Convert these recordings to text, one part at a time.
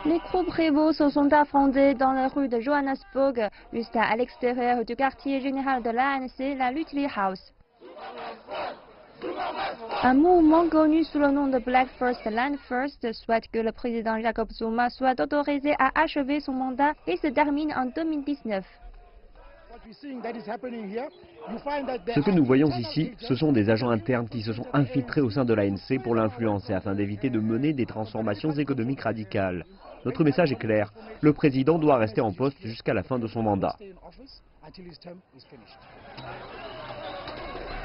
Les groupes rivaux se sont affrontés dans les rues de Johannesburg, juste à l'extérieur du quartier général de l'ANC, la Lutely House. Un mouvement connu sous le nom de Black First Land First souhaite que le président Jacob Zuma soit autorisé à achever son mandat et se termine en 2019. Ce que nous voyons ici, ce sont des agents internes qui se sont infiltrés au sein de l'ANC pour l'influencer afin d'éviter de mener des transformations économiques radicales. Notre message est clair, le président doit rester en poste jusqu'à la fin de son mandat.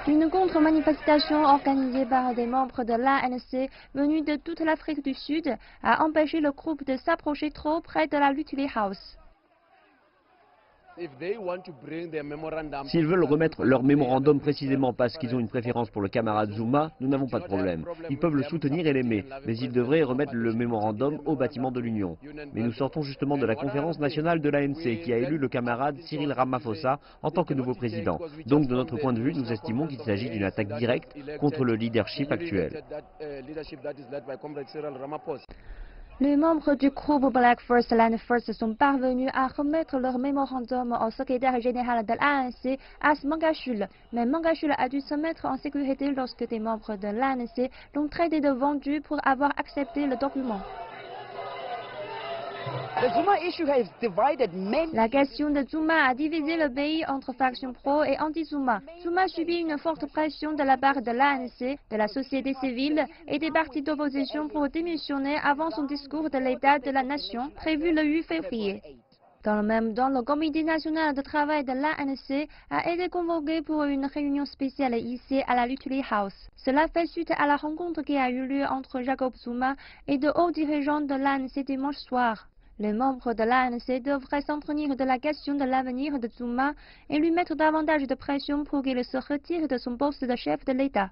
Une contre-manifestation organisée par des membres de l'ANC venus de toute l'Afrique du Sud a empêché le groupe de s'approcher trop près de la Lutely House. S'ils veulent remettre leur mémorandum précisément parce qu'ils ont une préférence pour le camarade Zuma, nous n'avons pas de problème. Ils peuvent le soutenir et l'aimer, mais ils devraient remettre le mémorandum au bâtiment de l'Union. Mais nous sortons justement de la conférence nationale de l'ANC qui a élu le camarade Cyril Ramaphosa en tant que nouveau président. Donc de notre point de vue, nous estimons qu'il s'agit d'une attaque directe contre le leadership actuel. Les membres du groupe Black First Land First sont parvenus à remettre leur mémorandum au secrétaire général de l'ANC, As Mangashule. Mais Mangashule a dû se mettre en sécurité lorsque des membres de l'ANC l'ont traité de vendu pour avoir accepté le document. La question de Zuma a divisé le pays entre factions pro et anti-Zuma. Zuma subit une forte pression de la part de l'ANC, de la société civile et des partis d'opposition pour démissionner avant son discours de l'état de la nation prévu le 8 février. Dans le même temps, le comité national de travail de l'ANC a été convoqué pour une réunion spéciale ici à la Lutely House. Cela fait suite à la rencontre qui a eu lieu entre Jacob Zuma et de hauts dirigeants de l'ANC dimanche soir. Les membres de l'ANC devraient s'en tenir de la question de l'avenir de Zuma et lui mettre davantage de pression pour qu'il se retire de son poste de chef de l'État.